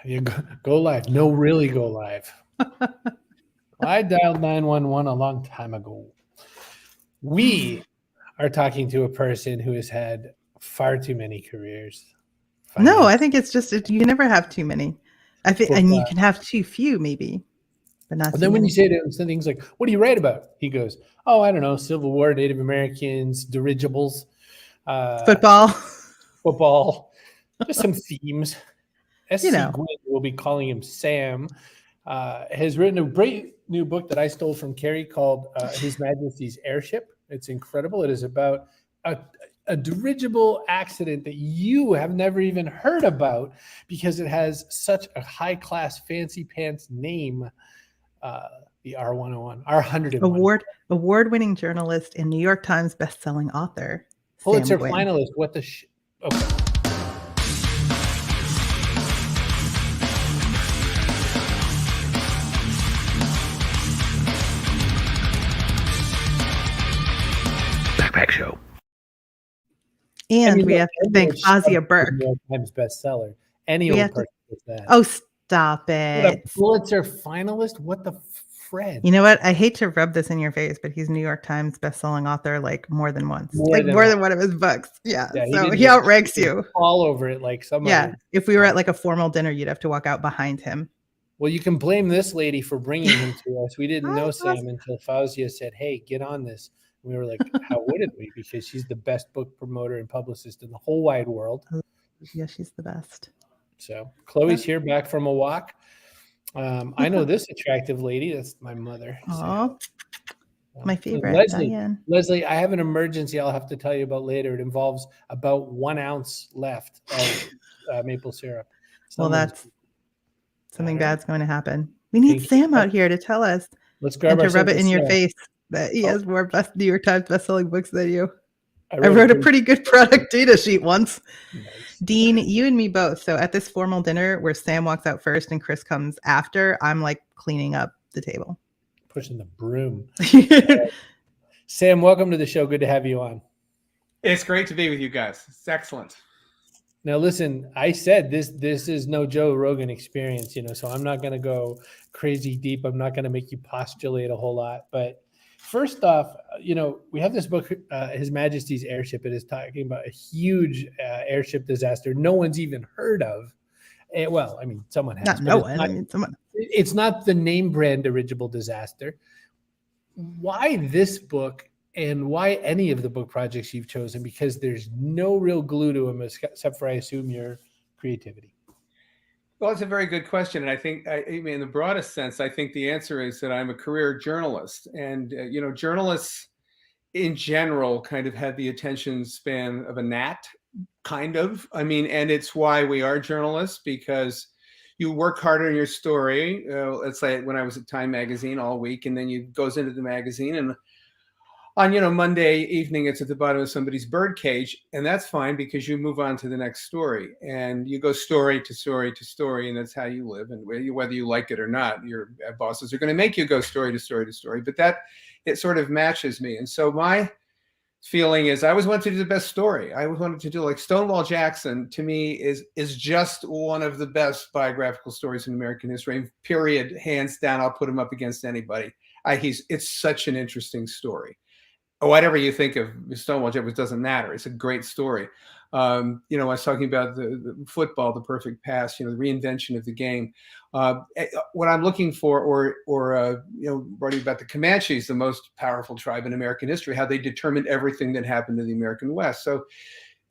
You go live. No, really go live. I dialed 911 a long time ago. We are talking to a person who has had far too many careers. No, I think it's just you can never have too many. I think, and you Football. can have too few, maybe, but not And too then when many. you say to him things like, "What do you write about?" He goes, "Oh, I don't know, Civil War, Native Americans, dirigibles, football, just some themes." S.C. Gwynne, we'll be calling him Sam, has written a great new book that I stole from Carrie called His Majesty's Airship. It's incredible. It is about a dirigible accident that you have never even heard about because it has such a high-class, fancy pants name, the R101, R101. Award-winning journalist and New York Times bestselling author. Pulitzer finalist. What the okay. Backpack Show. And we have to thank Ozia Burke. New York Times bestseller. Any old person with that. Oh, stop it. What, a Pulitzer finalist? What the Fred? You know what? I hate to rub this in your face, but he's New York Times bestselling author like more than once. More than one of his books. Yeah. So he outranks you. All over it like somebody. Yeah. If we were at like a formal dinner, you'd have to walk out behind him. Well, you can blame this lady for bringing him to us. We didn't know Sam until Fauzia said, "Hey, get on this." And we were like, how wouldn't we? Because she's the best book promoter and publicist in the whole wide world. Yeah, she's the best. So Chloe's here back from a walk. I know this attractive lady. That's my mother. Oh, my favorite, Diane. Leslie, I have an emergency I'll have to tell you about later. It involves about 1 ounce left of maple syrup. That's something bad's going to happen. We need Sam out here to tell us. Let's grab and to rub it in your face that he has more New York Times bestselling books than you. I wrote a pretty good product data sheet once. Nice. Dean, you and me both. So at this formal dinner where Sam walks out first and Chris comes after, I'm like cleaning up the table. Pushing the broom. Sam, welcome to the show. Good to have you on. It's great to be with you guys. It's excellent. Now, listen, I said this is no Joe Rogan experience, so I'm not going to go crazy deep. I'm not going to make you postulate a whole lot. But first off, we have this book, His Majesty's Airship. It is talking about a huge airship disaster no one's even heard of. Well, I mean, someone has. Someone. It's not the name brand dirigible disaster. Why this book? And why any of the book projects you've chosen? Because there's no real glue to them except for, I assume, your creativity. Well, it's a very good question. And I think, in the broadest sense, I think the answer is that I'm a career journalist. And, journalists in general kind of have the attention span of a gnat, kind of. And it's why we are journalists, because you work harder in your story. Let's say when I was at Time Magazine all week, and then you goes into the magazine and on, Monday evening, it's at the bottom of somebody's bird cage, and that's fine because you move on to the next story, and you go story to story to story, and that's how you live. And whether you like it or not, your bosses are going to make you go story to story to story. But it sort of matches me. And so my feeling is I always wanted to do the best story. I always wanted to do like Stonewall Jackson. To me, is just one of the best biographical stories in American history. Period, hands down. I'll put him up against anybody. It's such an interesting story. Whatever you think of Stonewall Jackson, it doesn't matter. It's a great story. I was talking about the football, the perfect pass, the reinvention of the game. What I'm looking for, or writing about the Comanches, the most powerful tribe in American history, how they determined everything that happened in the American West. So,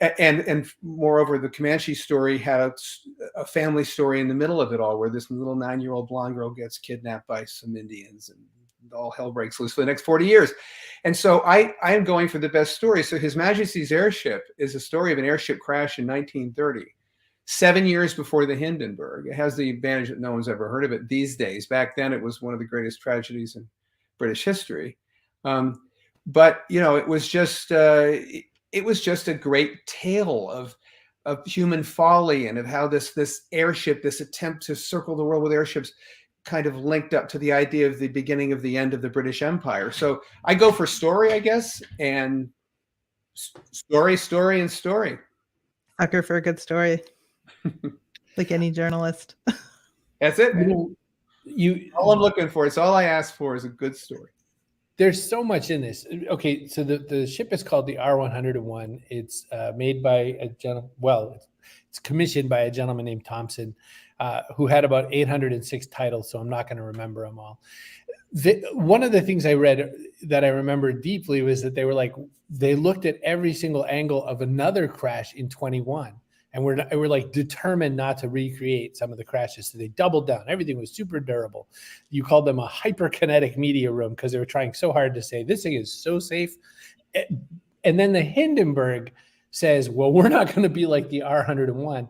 and moreover, the Comanche story had a family story in the middle of it all, where this little 9-year-old blonde girl gets kidnapped by some Indians, and all hell breaks loose for the next 40 years. And so I am going for the best story. So His Majesty's Airship is a story of an airship crash in 1930, 7 years before the Hindenburg. It has the advantage that no one's ever heard of it these days. Back then, it was one of the greatest tragedies in British history. But it was just a great tale of human folly, and of how this airship, this attempt to circle the world with airships, kind of linked up to the idea of the beginning of the end of the British Empire. So I go for story, I guess, and story. Sucker for a good story. Like any journalist. That's it. All I'm looking for, it's all I ask for is a good story. There's so much in this. Okay, so the ship is called the R101. It's made by a gentleman. Well, it's commissioned by a gentleman named Thompson, who had about 806 titles. So I'm not going to remember them all. One of the things I read that I remember deeply was that they looked at every single angle of another crash in 21. And we're like determined not to recreate some of the crashes. So they doubled down. Everything was super durable. You called them a hyperkinetic media room because they were trying so hard to say this thing is so safe. And then the Hindenburg says, well, we're not going to be like the R101.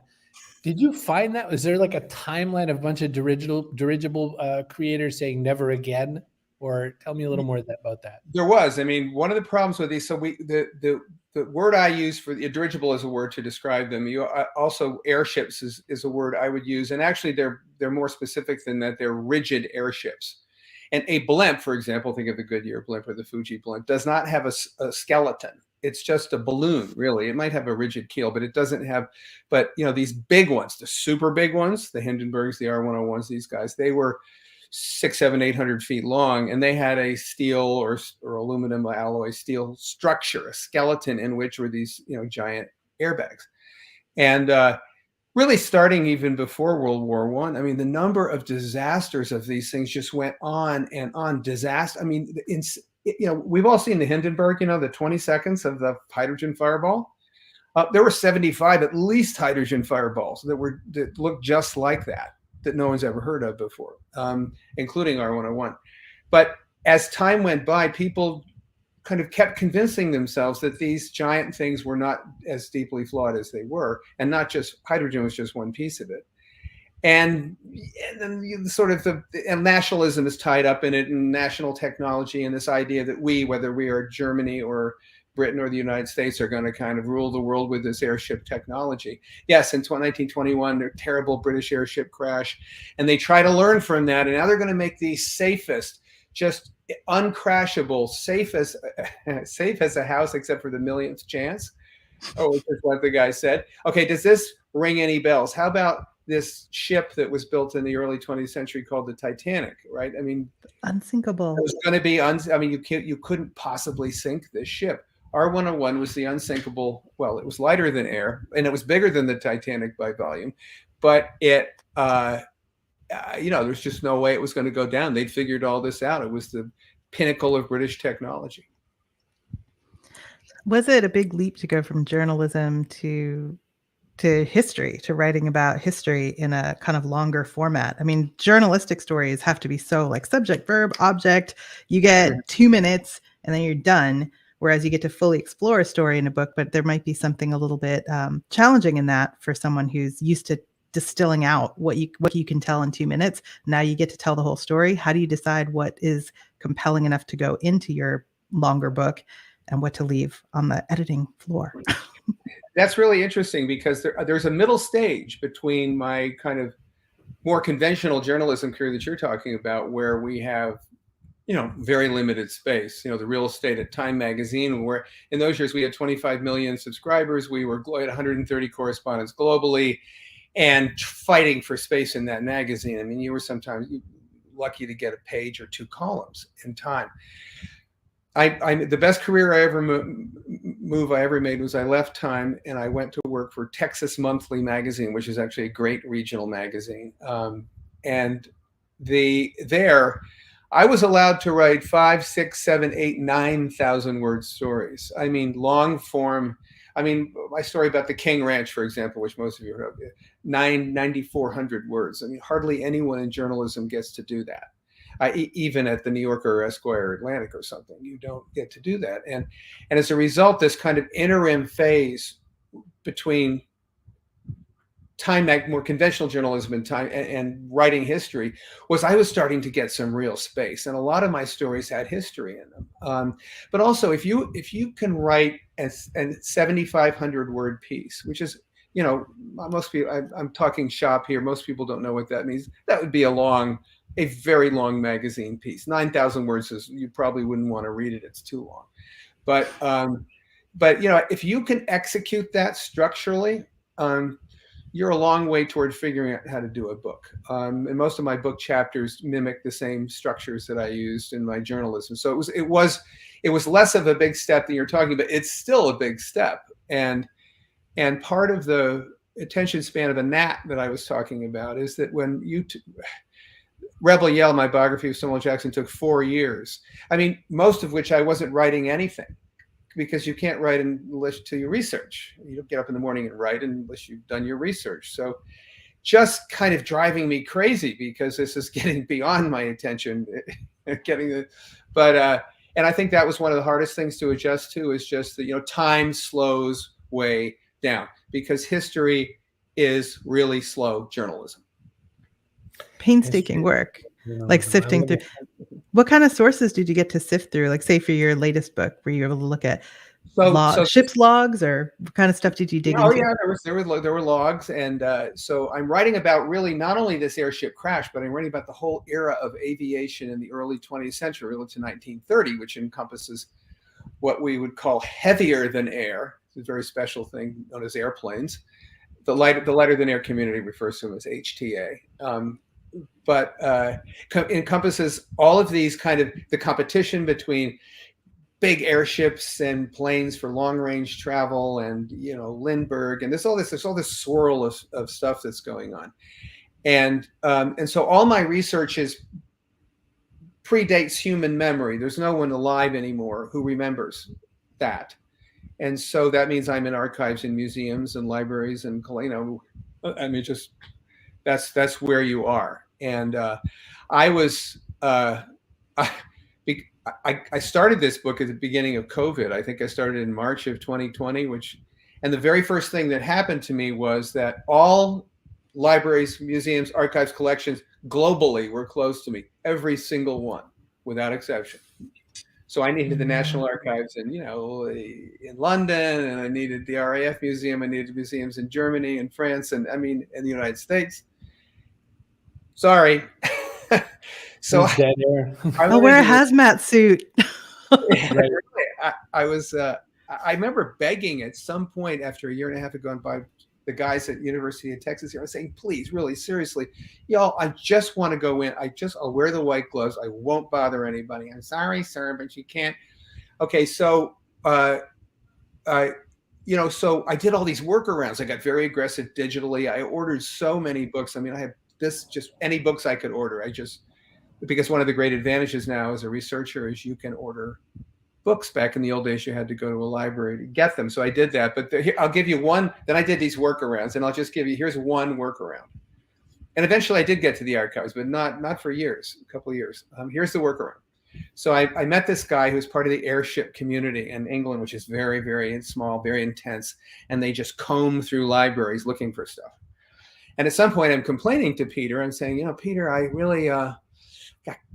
Did you find that? Was there like a timeline of a bunch of dirigible creators saying never again? Or tell me a little more about that. There was. I mean, one of the problems with these, so the word I use for the dirigible is a word to describe them. Also airships is a word I would use. And actually they're more specific than that. They're rigid airships. And a blimp, for example, think of the Goodyear blimp or the Fuji blimp, does not have a skeleton. It's just a balloon, really. It might have a rigid keel, but it doesn't have, these big ones, the super big ones, the Hindenburgs, the R101s, these guys, they were 600, 700, 800 feet long, and they had a steel or aluminum alloy steel structure, a skeleton in which were these giant airbags. And really starting even before World War I, I mean, the number of disasters of these things just went on and on. Disaster. I mean, we've all seen the Hindenburg, the 20 seconds of the hydrogen fireball. There were 75 at least hydrogen fireballs that looked just like that no one's ever heard of before, including R101. But as time went by, people kind of kept convincing themselves that these giant things were not as deeply flawed as they were, and not just hydrogen was just one piece of it. And then sort of and nationalism is tied up in it, and national technology, and this idea that whether we are Germany or Britain or the United States, are going to kind of rule the world with this airship technology. Yes, in 1921, their terrible British airship crash, and they try to learn from that, and now they're going to make the safest, just uncrashable, safe as a house, except for the millionth chance. Oh, which is what the guy said. Okay, does this ring any bells? How about this ship that was built in the early 20th century called the Titanic, right? I mean, unsinkable. It was going to be, you couldn't possibly sink this ship. R101 was the unsinkable, well, it was lighter than air, and it was bigger than the Titanic by volume, but there's just no way it was going to go down. They'd figured all this out. It was the pinnacle of British technology. Was it a big leap to go from journalism to history, to writing about history in a kind of longer format? I mean, journalistic stories have to be so like subject, verb, object. You get 2 minutes and then you're done. Whereas you get to fully explore a story in a book, but there might be something a little bit challenging in that for someone who's used to distilling out what you can tell in 2 minutes. Now you get to tell the whole story. How do you decide what is compelling enough to go into your longer book and what to leave on the editing floor? That's really interesting, because there's a middle stage between my kind of more conventional journalism career that you're talking about, where we have very limited space. The real estate at Time magazine, where in those years we had 25 million subscribers. We were at 130 correspondents globally, and fighting for space in that magazine. I mean, you were sometimes lucky to get a page or 2 columns in Time. The best career I ever move I ever made was I left Time and I went to work for Texas Monthly magazine, which is actually a great regional magazine. There I was allowed to write 5, 6, 7, 8, 9,000 word stories. I mean, long form. I mean, my story about the King Ranch, for example, which most of you heard of, 9,400 words. I mean, hardly anyone in journalism gets to do that. Even at the New Yorker or Esquire or Atlantic or something, you don't get to do that. And as a result, this kind of interim phase between Time, more conventional journalism and Time and writing history, was I was starting to get some real space, and a lot of my stories had history in them. But also, if you can write a 7,500 word piece, which is, most people, I'm talking shop here, most people don't know what that means. That would be a very long magazine piece. 9,000 words is, you probably wouldn't want to read it. It's too long. But if you can execute that structurally, you're a long way toward figuring out how to do a book. And most of my book chapters mimic the same structures that I used in my journalism. So it was less of a big step than you're talking about. It's still a big step. And part of the attention span of a gnat that I was talking about is that when Rebel Yell, my biography of Stonewall Jackson, took 4 years. I mean, most of which I wasn't writing anything, because you can't write unless you research. You don't get up in the morning and write unless you've done your research. So just kind of driving me crazy, because this is getting beyond my attention, and I think that was one of the hardest things to adjust to, is just that, time slows way down, because history is really slow journalism. Painstaking work, like sifting through. What kind of sources did you get to sift through? Like, say, for your latest book, were you able to look at ship's logs, or what kind of stuff did you dig into? Oh yeah, there were logs, and so I'm writing about really not only this airship crash, but I'm writing about the whole era of aviation in the early 20th century, really to 1930, which encompasses what we would call heavier than air. It's a very special thing known as airplanes. The lighter than air community refers to them as HTA. But encompasses all of these kind of the competition between big airships and planes for long range travel, and Lindbergh, and there's all this swirl of stuff that's going on, and so all my research predates human memory. There's no one alive anymore who remembers that, and so that means I'm in archives and museums and libraries, and I mean, just that's where you are. And I started this book at the beginning of COVID. I think I started in March of 2020, and the very first thing that happened to me was that all libraries, museums, archives, collections globally were closed to me, every single one, without exception. So I needed the National Archives in London, and I needed the RAF Museum, I needed museums in Germany and France, and in the United States. Sorry. So I'll wear a hazmat suit. I remember begging at some point after a year and a half had gone by, the guys at University of Texas here, I was saying, please, really, seriously, y'all, I just want to go in. I'll wear the white gloves. I won't bother anybody. I'm sorry, sir, but you can't. Okay, so so I did all these workarounds. I got very aggressive digitally. I ordered so many books. I had just any books I could order. Because one of the great advantages now as a researcher is you can order books. Back in the old days, you had to go to a library to get them. So I did that, but I'll give you one. Then I did these workarounds, and I'll just give you, here's one workaround. And eventually I did get to the archives, but not for years, a couple of years. Here's the workaround. So I met this guy who's part of the airship community in England, which is very, very small, very intense. And they just comb through libraries looking for stuff. And at some point I'm complaining to Peter. I'm saying, Peter, I really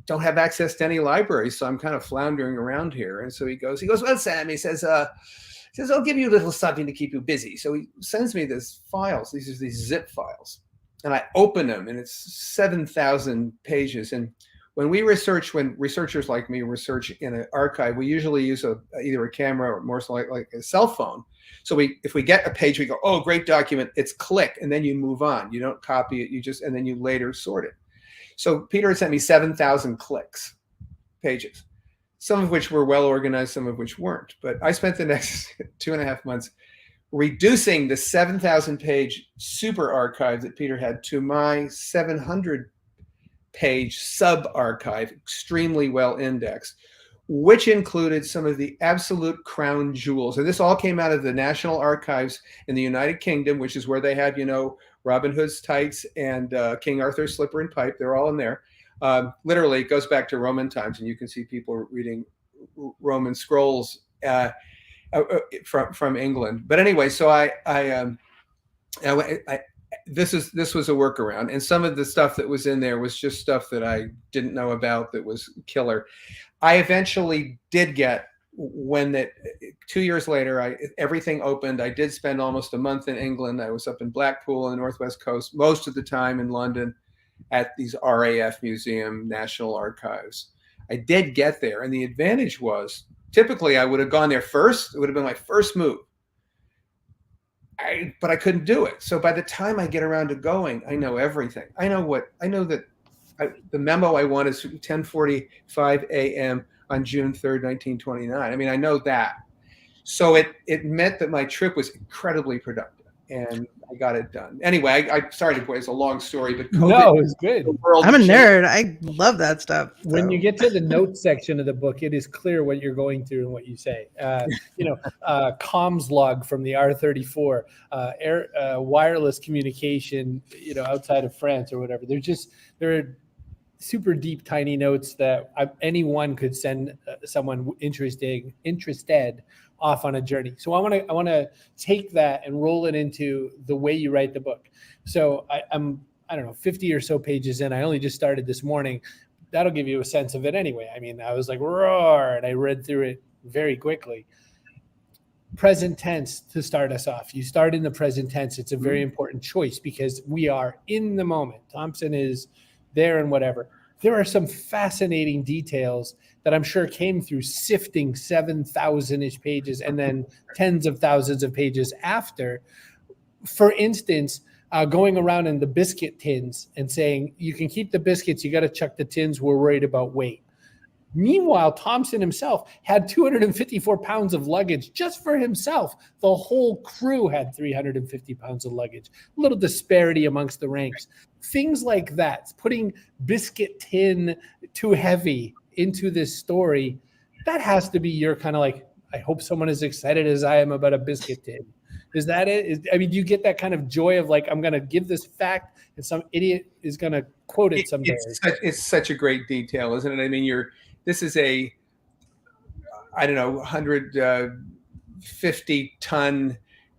don't have access to any libraries, so I'm kind of floundering around here. And so he goes, well, Sam, he says, I'll give you a little something to keep you busy. So he sends me these files. These are these zip files. And I open them, and it's 7,000 pages. And when researchers like me research in an archive, we usually use either a camera or more so like a cell phone. So if we get a page, we go, oh, great document, it's click, and then you move on. You don't copy it, and then you later sort it. So Peter had sent me 7,000 pages, some of which were well organized, some of which weren't. But I spent the next 2.5 months reducing the 7,000 page super archive that Peter had to my 700 page sub archive, extremely well indexed, which included some of the absolute crown jewels. And this all came out of the National Archives in the United Kingdom, which is where they have, Robin Hood's tights and King Arthur's slipper and pipe. They're all in there. Literally, it goes back to Roman times, and you can see people reading Roman scrolls from England. But anyway, so this was a workaround, and some of the stuff that was in there was just stuff that I didn't know about that was killer. I eventually did get, when 2 years later, everything opened. I did spend almost a month in England. I was up in Blackpool on the Northwest Coast, most of the time in London at these RAF Museum, National Archives. I did get there, and the advantage was, typically I would have gone there first. It would have been my first move. but I couldn't do it. So by the time I get around to going, I know everything. I know that the memo I want is 10:45 a.m. on June 3rd, 1929. I mean, I know that. So it meant that my trip was incredibly productive, and I got it done. Anyway, I sorry to boy, it's a long story, but COVID, no, it's good. I'm a nerd. I love that stuff. So. When you get to the notes section of the book, it is clear what you're going through and what you say. Comms log from the R-34, wireless communication, outside of France or whatever. There are super deep, tiny notes that anyone could send someone interested off on a journey. So I want to take that and roll it into the way you write the book. So I'm 50 or so pages in. I only just started this morning. That'll give you a sense of it anyway. I mean, I was like, roar, and I read through it very quickly. Present tense to start us off. You start in the present tense. It's a very important choice because we are in the moment. Thompson is there and whatever. There are some fascinating details that I'm sure came through sifting 7,000-ish pages and then tens of thousands of pages after. For instance, going around in the biscuit tins and saying, you can keep the biscuits, you got to chuck the tins, we're worried about weight. Meanwhile, Thompson himself had 254 pounds of luggage just for himself. The whole crew had 350 pounds of luggage. A little disparity amongst the ranks. Things like that, putting biscuit tin too heavy into this story, that has to be your kind of like, I hope someone is excited as I am about a biscuit tin. Is that it? Do you get that kind of joy of like, I'm going to give this fact and some idiot is going to quote it someday? It's such a great detail, isn't it? I mean, this is a, 150-ton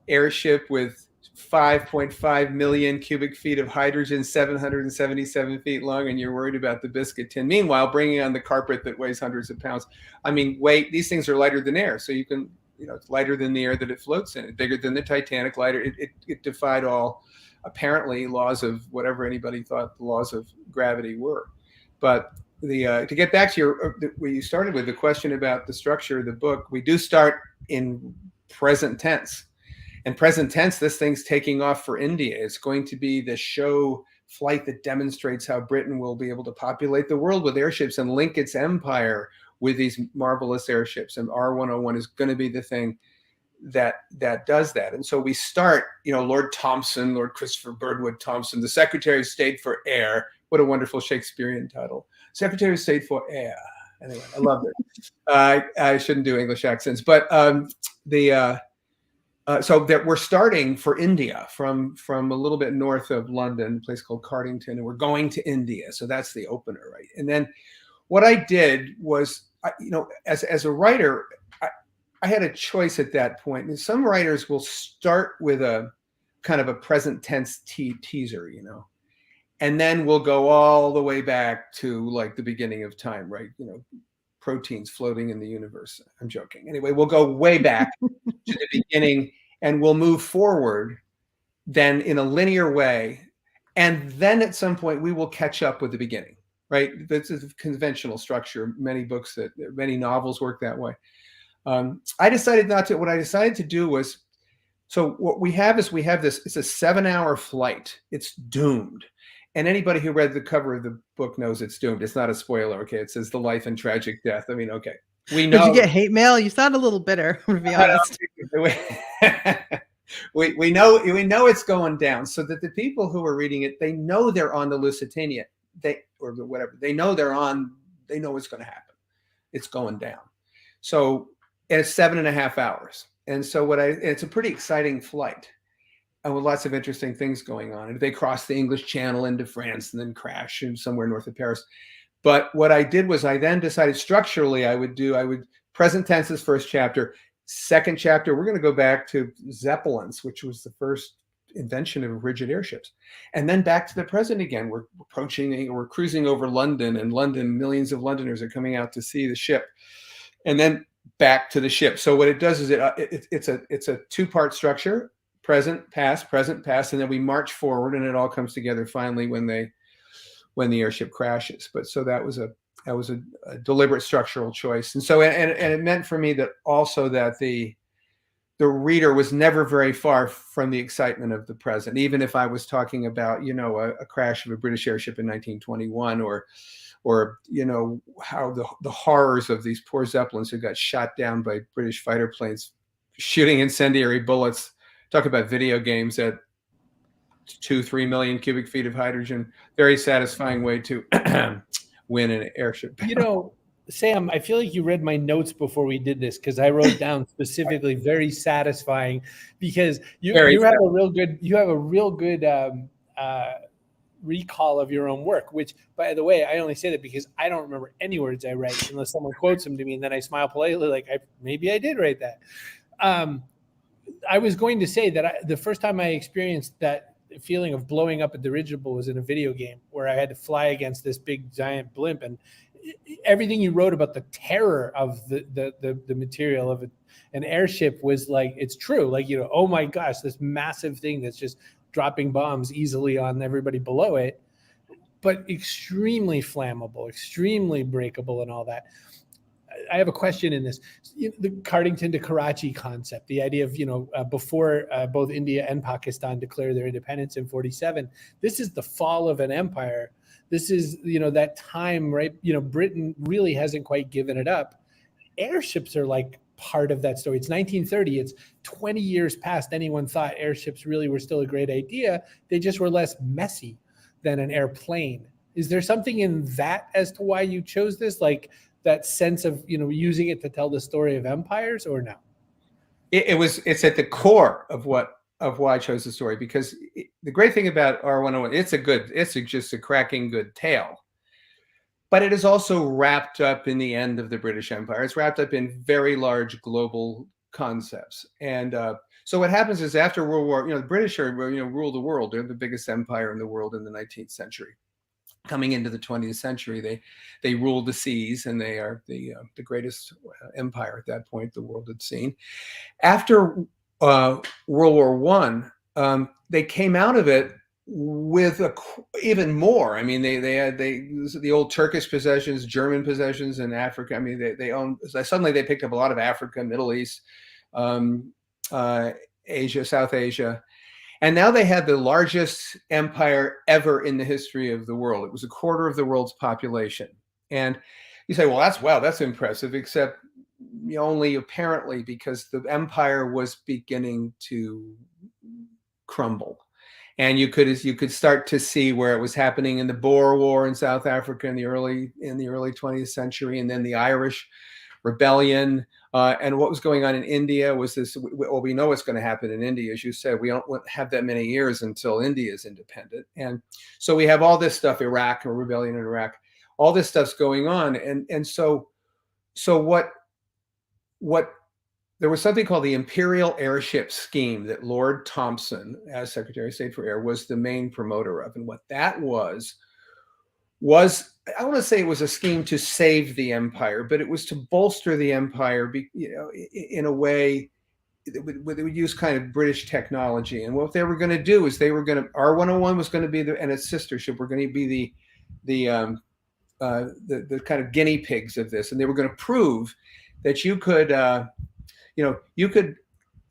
airship with 5.5 million cubic feet of hydrogen, 777 feet long, and you're worried about the biscuit tin. Meanwhile, bringing on the carpet that weighs hundreds of pounds. I mean, these things are lighter than air, so you can, it's lighter than the air that it floats in. It's bigger than the Titanic, lighter. It defied all, apparently, laws of whatever anybody thought the laws of gravity were. But to get back to where you started with the question about the structure of the book, we do start in present tense. And present tense, this thing's taking off for India. It's going to be the show flight that demonstrates how Britain will be able to populate the world with airships and link its empire with these marvelous airships. And R101 is going to be the thing that does that. And so we start, Lord Thompson, Lord Christopher Birdwood Thompson, the Secretary of State for Air. What a wonderful Shakespearean title. Secretary of State for Air. Anyway, I love it. I shouldn't do English accents, but so that we're starting for India from a little bit north of London, a place called Cardington, and we're going to India. So that's the opener, right? And then what I did was, as a writer, I had a choice at that point. And some writers will start with a kind of a present tense teaser, and then we'll go all the way back to like the beginning of time, right? Proteins floating in the universe. I'm joking. Anyway, we'll go way back to the beginning and we'll move forward then in a linear way. And then at some point we will catch up with the beginning, right? That's a conventional structure. Many novels work that way. I decided not to. What I decided to do was, so what we have this, it's a 7-hour flight. It's doomed. And anybody who read the cover of the book knows it's doomed. It's not a spoiler, okay? It says the life and tragic death. I mean, okay. We know. Did you get hate mail? You sound a little bitter, to be honest. we know it's going down, so that the people who are reading it, they know they're on the Lusitania, or whatever. They know they know what's going to happen. It's going down. So it's 7.5 hours. And so it's a pretty exciting flight. And with lots of interesting things going on. And they cross the English Channel into France and then crash somewhere north of Paris. But what I did was I then decided structurally I would present tense is first chapter. Second chapter, we're going to go back to Zeppelins, which was the first invention of rigid airships. And then back to the present again. We're cruising over London, and millions of Londoners are coming out to see the ship. And then back to the ship. So what it does is it's a two-part structure. Present, past, and then we march forward, and it all comes together finally when the airship crashes. But so that was a deliberate structural choice, and so and it meant for me that also that the the reader was never very far from the excitement of the present. Even if I was talking about, you know, a crash of a British airship in 1921, or you know, how the horrors of these poor Zeppelins who got shot down by British fighter planes shooting incendiary bullets. Talk about video games at 2-3 million cubic feet of hydrogen. Very satisfying way to win an airship. You know, Sam, I feel like you read my notes before we did this, because I wrote down specifically very satisfying, because you have a real good recall of your own work, which, by the way, I only say that because I don't remember any words I write unless someone quotes them to me, and then I smile politely like maybe I did write that. I was going to say that the first time I experienced that feeling of blowing up a dirigible was in a video game where I had to fly against this big giant blimp, and everything you wrote about the terror of the material of an airship was like, it's true. Like, you know, oh my gosh, this massive thing that's just dropping bombs easily on everybody below it, but extremely flammable, extremely breakable and all that. I have a question in this. The Cardington to Karachi concept, the idea of, you know, before both India and Pakistan declared their independence in 47, this is the fall of an empire. This is, you know, that time, right? You know, Britain really hasn't quite given it up. Airships are like part of that story. It's 1930. It's 20 years past anyone thought airships really were still a great idea. They just were less messy than an airplane. Is there something in that as to why you chose this? Like that sense of, you know, using it to tell the story of empires, or no? It's at the core of why I chose the story, because the great thing about R101, it's just a cracking good tale, but it is also wrapped up in the end of the British Empire. It's wrapped up in very large global concepts. And so what happens is, after World War, you know, the British rule the world. They're the biggest empire in the world in the 19th century. Coming into the 20th century, they rule the seas, and they are the greatest empire at that point the world had seen. After World War I, they came out of it with even more. I mean, they had the old Turkish possessions, German possessions in Africa. I mean, they owned. Suddenly they picked up a lot of Africa, Middle East, Asia, South Asia. And now they had the largest empire ever in the history of the world. It was a quarter of the world's population. And you say, well, that's impressive, except only apparently, because the empire was beginning to crumble. And you could start to see where it was happening in the Boer War in South Africa in the early 20th century, and then the Irish Rebellion, and what was going on in India was this. Well, we know what's going to happen in India, as you said. We don't have that many years until India is independent, and so we have all this stuff, Iraq, or rebellion in Iraq, all this stuff's going on, and so what there was something called the Imperial Airship Scheme that Lord Thompson, as Secretary of State for Air, was the main promoter of, and what that was I want to say it was a scheme to save the empire, but it was to bolster the empire, in a way that would use kind of British technology. And what they were going to do is R101 was going to be and its sister ship were going to be the kind of guinea pigs of this, and they were going to prove that you could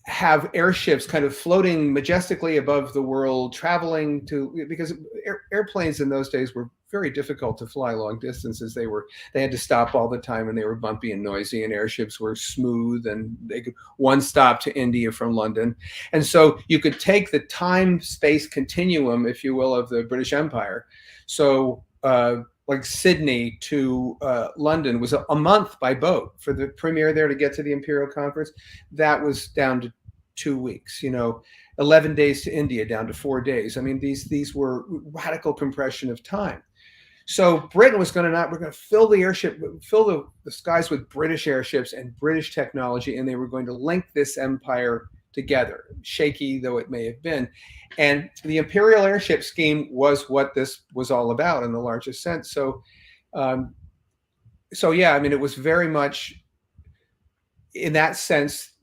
have airships kind of floating majestically above the world, traveling because airplanes in those days were very difficult to fly long distances. They had to stop all the time, and they were bumpy and noisy, and airships were smooth, and they could one stop to India from London. And so you could take the time-space continuum, if you will, of the British Empire. So like Sydney to London was a month by boat. For the premier there to get to the Imperial Conference, that was down to 2 weeks. 11 days to India, down to 4 days. I mean, these were radical compression of time. So Britain was we're going to fill the skies with British airships and British technology, and they were going to link this empire together, shaky though it may have been. And the Imperial Airship Scheme was what this was all about in the largest sense. So yeah, I mean, it was very much, in that sense,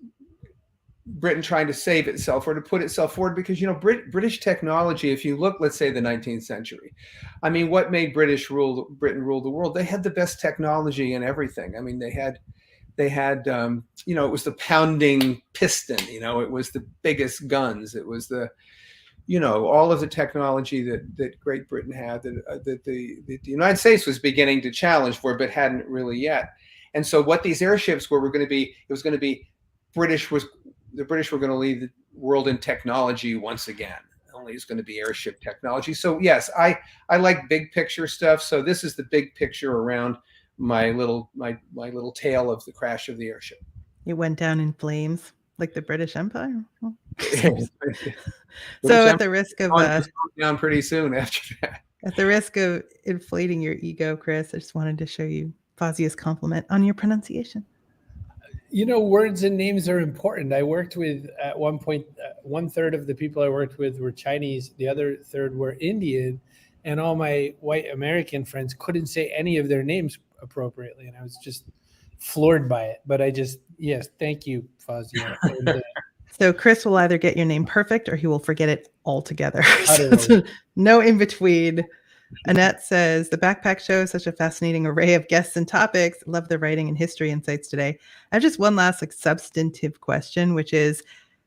Britain trying to save itself or to put itself forward, because British technology, if you look, let's say the 19th century, I mean, what made Britain rule the world? They had the best technology in everything. I mean, they had they had, it was the pounding piston, it was the biggest guns. It was the, all of the technology that Great Britain had that the United States was beginning to challenge for, but hadn't really yet. And so what these airships were going to be, it was going to be the British were going to lead the world in technology once again. Only is going to be airship technology. So yes, I like big picture stuff. So this is the big picture around my little tale of the crash of the airship. It went down in flames like the British Empire. So at the risk of down pretty soon after that. At the risk of inflating your ego, Chris, I just wanted to show you Fazia's compliment on your pronunciation. Words and names are important. I worked with, at one point, 1/3 of the people I worked with were Chinese. The other third were Indian. And all my white American friends couldn't say any of their names appropriately. And I was just floored by it. But yes, thank you, Fazia. So Chris will either get your name perfect or he will forget it altogether. So no in between. Annette says, the backpack show is such a fascinating array of guests and topics. Love the writing and history insights today. I have just one last substantive question, which is,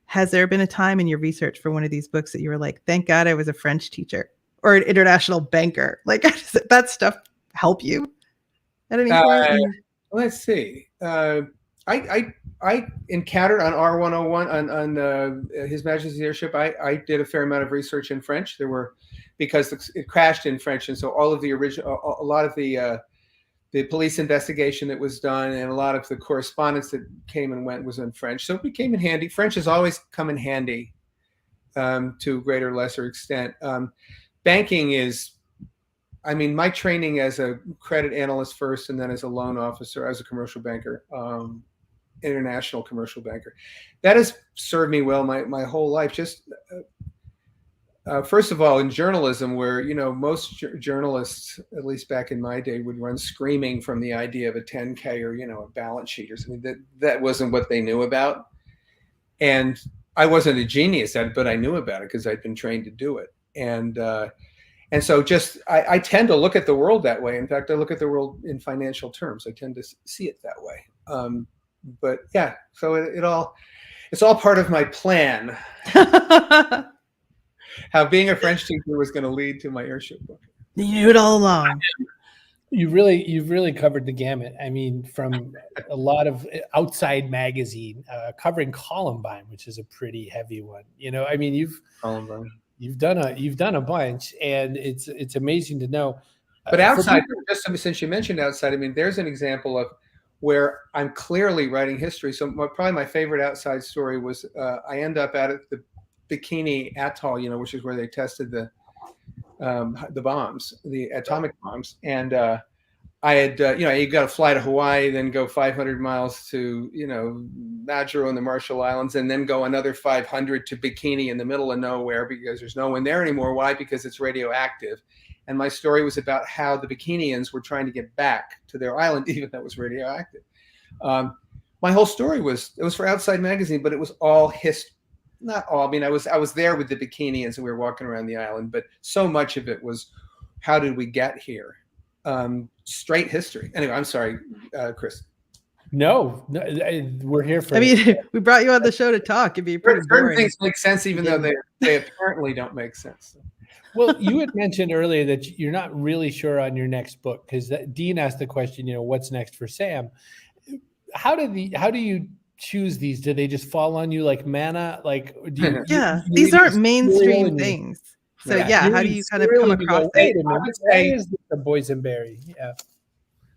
has there been a time in your research for one of these books that you were like, thank God I was a French teacher or an international banker? Like, does that stuff help you at any point? Let's see. I encountered on R101 on His Majesty's Airship. I did a fair amount of research in French. Because it crashed in French, and so all of the a lot of the police investigation that was done, and a lot of the correspondence that came and went was in French. So it came in handy. French has always come in handy to a greater or lesser extent. Banking is, my training as a credit analyst first, and then as a loan officer, as a commercial banker, international commercial banker, that has served me well my whole life. Just first of all, in journalism, where most journalists, at least back in my day, would run screaming from the idea of a 10K or a balance sheet or something. That wasn't what they knew about, and I wasn't a genius at it, but I knew about it because I'd been trained to do it. And so just I tend to look at the world that way. In fact, I look at the world in financial terms. I tend to see it that way. But yeah, so it's all part of my plan. How being a French teacher was going to lead to my airship book. You knew it all along. You've really covered the gamut. From a lot of Outside magazine, covering Columbine, which is a pretty heavy one. You've done a bunch, and it's amazing to know. But Outside, just since you mentioned Outside, there's an example of where I'm clearly writing history. So probably my favorite Outside story was I end up at the Bikini Atoll, which is where they tested the bombs, the atomic bombs. And I had, you got to fly to Hawaii, then go 500 miles to, Majuro in the Marshall Islands, and then go another 500 to Bikini in the middle of nowhere because there's no one there anymore. Why? Because it's radioactive. And my story was about how the Bikinians were trying to get back to their island, even though it was radioactive. My whole story it was for Outside magazine, but it was all history. Not all. I was there with the Bikinians and we were walking around the island, but so much of it was, how did we get here? Straight history. Anyway, I'm sorry, Chris. No, we're here for. We brought you on the show to talk. It'd be pretty boring. Certain things make sense, even though they apparently don't make sense. Well, you had mentioned earlier that you're not really sure on your next book because Dean asked the question, what's next for Sam? How do you choose these? Do they just fall on you like manna? Like, these aren't mainstream things. So how do you kind of come across it? Why is this a boysenberry?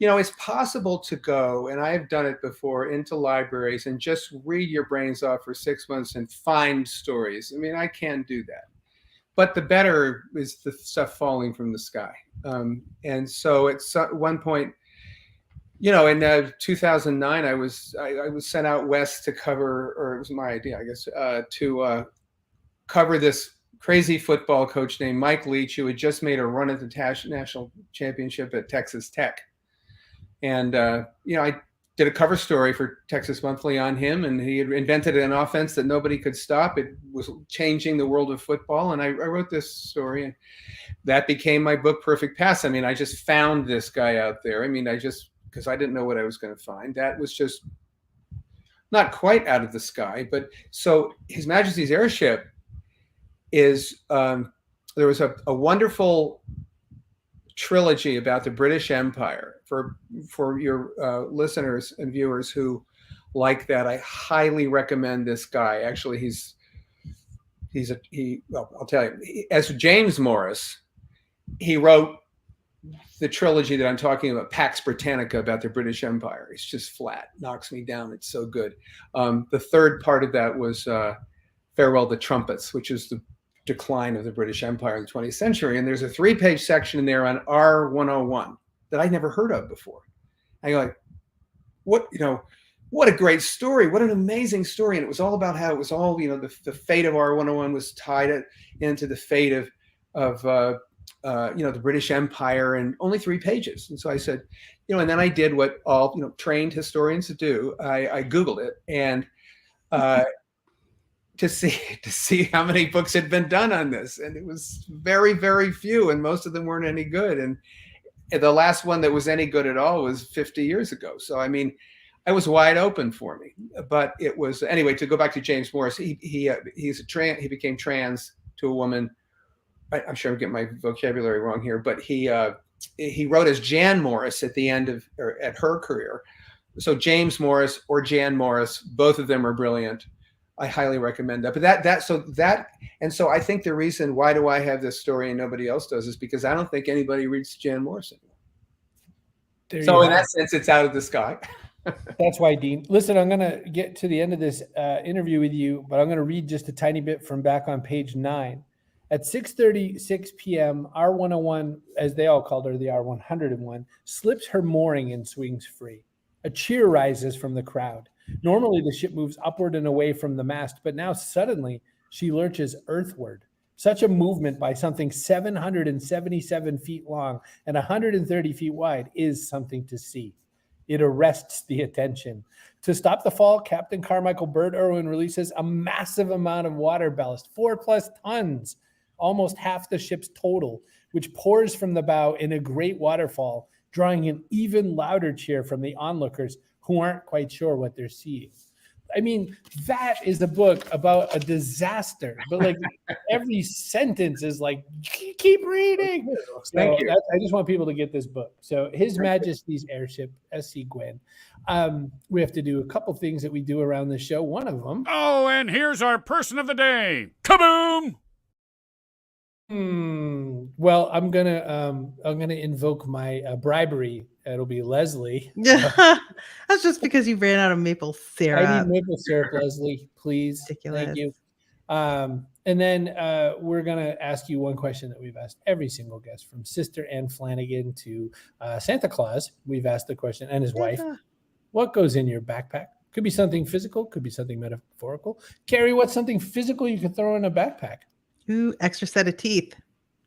Yeah. It's possible to go, and I've done it before, into libraries and just read your brains off for 6 months and find stories. I can do that. But the better is the stuff falling from the sky. And so at one point, in 2009, I was sent out west to cover, or it was my idea, I guess, to cover this crazy football coach named Mike Leach, who had just made a run at the national championship at Texas Tech. And, I did a cover story for Texas Monthly on him, and he had invented an offense that nobody could stop. It was changing the world of football. And I wrote this story, and that became my book, Perfect Pass. I just found this guy out there. I just because I didn't know what I was going to find. That was just not quite out of the sky. But so His Majesty's Airship is, there was a wonderful trilogy about the British Empire. For your listeners and viewers who like that, I highly recommend this guy. Actually, I'll tell you, as James Morris, he wrote the trilogy that I'm talking about, Pax Britannica, about the British Empire. It's just flat, knocks me down. It's so good. The third part of that was Farewell the Trumpets, which is the decline of the British Empire in the 20th century. And there's a 3-page section in there on R101 that I'd never heard of before. I go like, what a great story. What an amazing story. And it was all about how it was all, the fate of R101 was tied into the fate of the British Empire, and only 3 pages. And so I said, and then I did what all, trained historians do. I Googled it, and to see how many books had been done on this. And it was very, very few, and most of them weren't any good. And the last one that was any good at all was 50 years ago. So, I mean, it was wide open for me. But it was, anyway, to go back to James Morris, he became trans to a woman. I'm sure I'm getting my vocabulary wrong here, but he wrote as Jan Morris at the end of, or at her career. So James Morris or Jan Morris, both of them are brilliant. I highly recommend that. But so I think the reason why do I have this story and nobody else does is because I don't think anybody reads Jan Morris anymore. So in that sense, it's out of the sky. That's why, Dean. Listen, I'm going to get to the end of this interview with you, but I'm going to read just a tiny bit from back on page 9. At 6:36 p.m., R101, as they all called her, the R101, slips her mooring and swings free. A cheer rises from the crowd. Normally, the ship moves upward and away from the mast, but now suddenly she lurches earthward. Such a movement by something 777 feet long and 130 feet wide is something to see. It arrests the attention. To stop the fall, Captain Carmichael Burt Irwin releases a massive amount of water ballast, 4+ tons, almost half the ship's total, which pours from the bow in a great waterfall, drawing an even louder cheer from the onlookers who aren't quite sure what they're seeing. I mean, that is a book about a disaster, but like every sentence is like, keep reading. Thank you. I just want people to get this book. So His Majesty's Airship, S.C. Gwynne. We have to do a couple things that we do around the show. One of them. Oh, and here's our person of the day. Kaboom! Well, I'm gonna invoke my bribery. It'll be Leslie. That's just because you ran out of maple syrup. I need maple syrup, Leslie, please. Ridiculous. Thank you. And then we're gonna ask you one question that we've asked every single guest, from Sister Anne Flanagan to Santa Claus. We've asked the question, and his wife. What goes in your backpack? Could be something physical, could be something metaphorical. Carrie, what's something physical you could throw in a backpack? Ooh, extra set of teeth.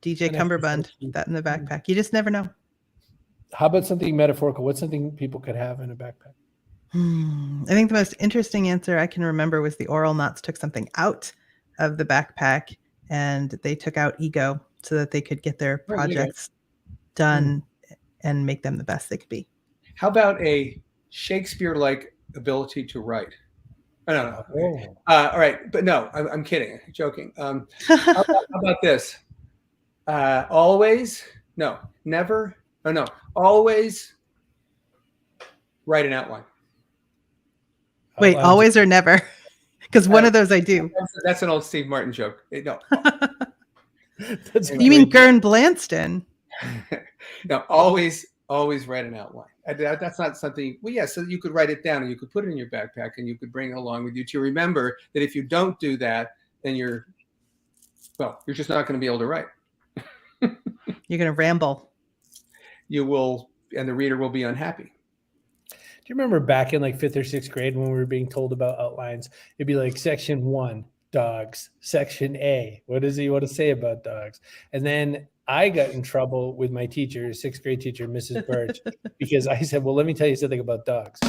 DJ Cumberbund, that in the backpack. You just never know. How about something metaphorical? What's something people could have in a backpack? I think the most interesting answer I can remember was the Oral Knots took something out of the backpack, and they took out ego so that they could get their projects done and make them the best they could be. How about a Shakespeare-like ability to write? I don't know. All right, but no, I'm kidding. I'm joking. How about this? Always, no, never, oh no, always write an outline. Wait, always or never? Because one of those I do. That's an old Steve Martin joke. No. You mean Gern Blanston? No, always write an outline. That's not something, well, yeah, so you could write it down and you could put it in your backpack and you could bring it along with you to remember that if you don't do that, then you're just not going to be able to write. You're going to ramble. You will, and the reader will be unhappy. Do you remember back in like 5th or 6th grade when we were being told about outlines? It'd be like section 1, dogs. Section A, what does he want to say about dogs? And then I got in trouble with my teacher, 6th grade teacher, Mrs. Birch, because I said, well, let me tell you something about dogs.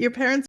your parents